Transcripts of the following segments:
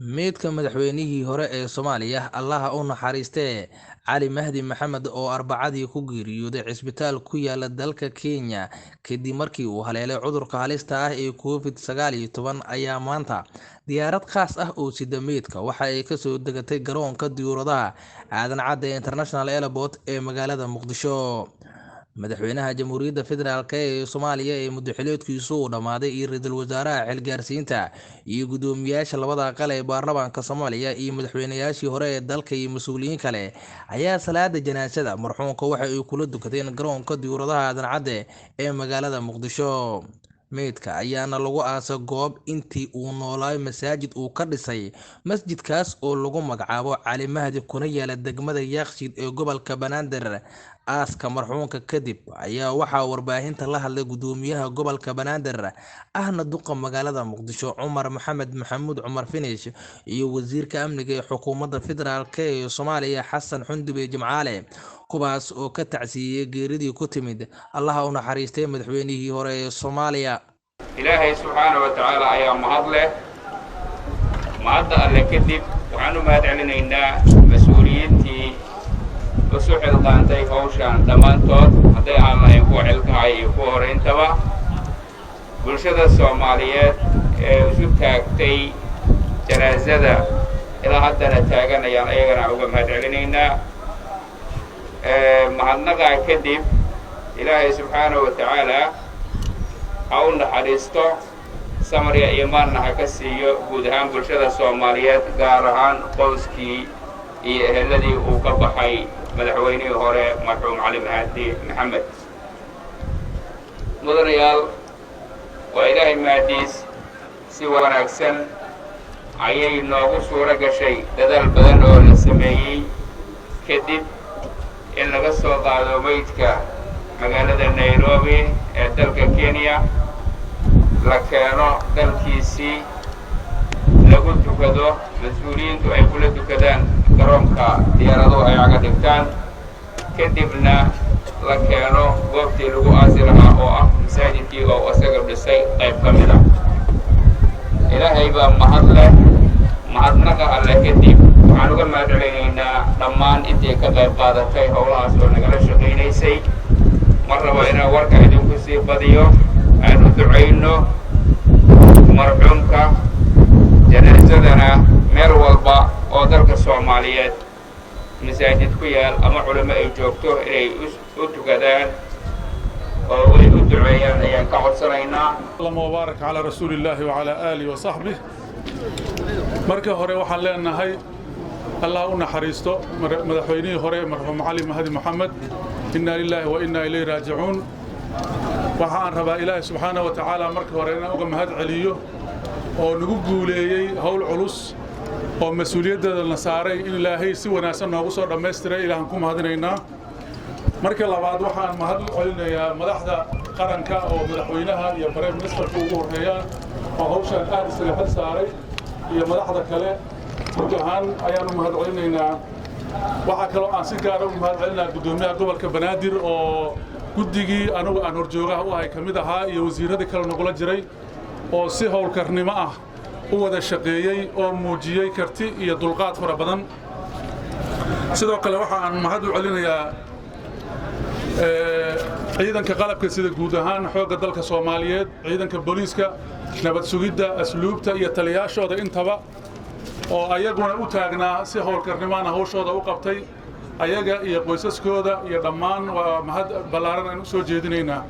Meydka madaxweynihii hore ee Soomaaliya Allaha u naxariistee Cali Mahdi Maxamed oo Arbacadii ku geeriyooday cisbitaal ku yaala dalka Kenya kadib markii uu haleelay cudurka halista ah ee Covid-19 ayaa maanta diyaarad khaas ah oo sida meydka waxa ay ka soo degatay garoonka diyaaradaha Aadan Cadde International Airport ee magaalada Muqdisho. Madaxweynaha Jamhuuriyadda Federaalk ee Soomaaliya ee muddo-xileedkiisu uu dhammaaday iyo ra'iisul wasaaraha xilgaarsiinta iyo guddoomiyaasha labada aqal ee baarlamaanka Soomaaliya iyo madaxweynayaashii hore ee dalka iyo mas'uuliyiin kale ayaa salaada janaasada marxuumka waxa ay kula dukadeen garoonka diyaaradaha Aadan Cadde ee magaalada Muqdisho. Meydka ayaana lagu aasay goob intii uu noolaa masaajid uu ka dhisay. Masjidkaas oo lagu magacaabo Cali Mahdi kuna yaala degmada Yaaqshiid ee gobolka Banaadir. Aaska marxuumka kadib ayaa waxaa warbaahinta la hadlay guddoomiyaha gobolka Banaadir ahna duqa magaalada Muqdisho Cumar Maxamed Maxamuud Cumar Finish iyo wasiirka amniga ee xukuumadda federaalk ee Soomaaliya Xasan Xundube Jimcaale, kuwaas oo ka tacsiyay geeridii ku timid Allaha u naxariistay madaxweynihii hore ee Soomaaliya. Ilaahay subxaanahu wa ta'aala ayaa mahad leh. Mahadda alle kadib waxaan u mahadcelinaynaa mas'uuliyiintii usoo xilqaantay hawshan dhammaantood hadday aan lahayn kuwa xilkahay iyo kuwa horeyntaba bulshada Soomaaliyeed ee isu taagtay janaasada ilaa haddana taaganayaan ayagana uga mahadcelinaynaa. mahadnaqaa kadib Ilaahay subxaanahu wa ta'aala ha u naxariisto samriga iimaanna ha ka siiyo guud ahaan bulshada Soomaaliyeed gaar ahaan qoyskii iyo eheladii uu ka baxay madaxweynihii hore marxuum Cali Mahdi Maxamed. mudanayaal waa Ilaahay mahadiis si wanaagsan ayay noogu suura gashay dadaal badan oo la sameeyey kadib in laga soo qaado meydka magaalada Nairobi ee dalka Kenya la keeno dalkiisii lagu tukado mas'uuliyiintu ay kula tukadaan garoonka diyaaraduhu ay aga dhigtaan kadibna la keeno goobtii lagu aasi lahaa oo ah masaajidkii oo isaga dhisay qayb ka mid ah. Ilaahay baa mahad leh. mahadnaqa alle kadib waxaan uga mahadcelinaynaa dhammaan intii ka qayb qaadatay howlahaas oo nagala shaqaynaysay. mar rabo inaan warka idinku sii badiyo aan u ducayno marxuumka janaasadana meel walba oo dalka Soomaaliyeed masaajid ku yaal ama culimo ay joogto inay u tukadaan oo way u duceeyaan ayaan ka codsanaynaa. Allahumma barik ala rasuulillahi wa ala alihi wa sahbihi. marka hore waxaan leenahay Allah u naxariisto madaxweynihii hore marxuum Cali Mahdi Maxamed. inna lillahi wa inna ilayhi raaji'uun. waxaan rabaa Ilaahay subxaanahu wa ta'aala marka hore inaan uga mahad celiyo oo nagu guuleeyay hawl culus oo mas'uuliyadda la saaray in Ilaahay si wanaagsan noogu soo dhameystiray. Ilaahan ku mahadinaynaa. marka labaad waxaan mahad u celinayaa madaxda qaranka oo madaxweynaha iyo prime ministerka ugu horeeyaan oo hawshan aad isaga xil saaray iyo madaxda kale guud ahaan ayaan u mahad celinaynaa. waxaa kaloo aan si gaar ah u mahad celinayaa guddoomiyaha gobolka Banaadir oo guddigii anigu aan horjoogaha u ahay ka mid ahaa iyo wasiiradii kale nagula jiray oo si howlkarnimo ah u wada shaqeeyey oo muujiyey karti iyo dulqaad fara badan. sidoo kale waxa aan mahad u celinayaa ciidanka qalabka sida guud ahaan xoogga dalka Soomaaliyeed, ciidanka booliiska, nabad sugidda, asluubta iyo taliyaashooda intaba oo ayaguna u taagnaa si howlkarnimaana hawshooda u qabtay. ayaga iyo qoysaskooda iyo dhammaan waa mahad ballaaran aan u soo jeedinaynaa.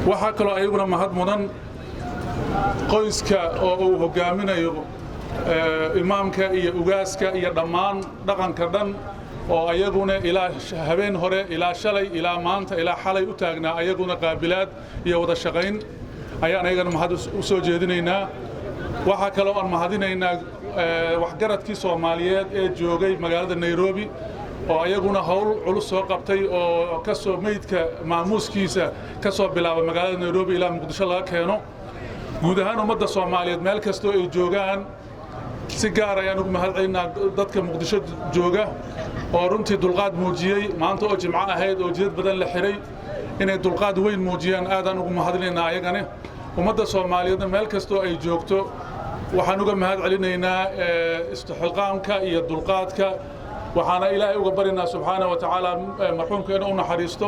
waxaa kaloo ayaguna mahad mudan qoyska oo uu hogaaminayo imaamka iyo ugaaska iyo dhammaan dhaqanka dhan oo ayaguna ilaa habeen hore ilaa shalay ilaa maanta ilaa xalay u taagnaa ayaguna qaabilaad iyo wada shaqayn ayaan ayagana mahad u soo jeedinaynaa. waxaa kaloo aan mahadinaynaa waxgaradkii Soomaaliyeed ee joogay magaalada Nairobi oo ayaguna hawl culus soo qabtay oo ka soo meydka maamuuskiisa ka soo bilaabay magaalada Nairobi ilaa Muqdisho laga keeno. guud ahaan ummadda Soomaaliyeed meel kastoo ay joogaan si gaar ah ayaan ugu mahad celinaa dadka Muqdisho jooga oo runtii dulqaad muujiyey maanta oo Jimco ahayd oo jidad badan la xiray inay dulqaad weyn muujiyaan aadaan ugu mahadinaynaa ayagana. ummadda Soomaaliyeed meel kastoo ay joogto waxaan uga mahad celinaynaa istixqaamka iyo dulqaadka waxaana ilaahay uga barinaa subxaanahu wa tacaala marxuumka inuu u naxariisto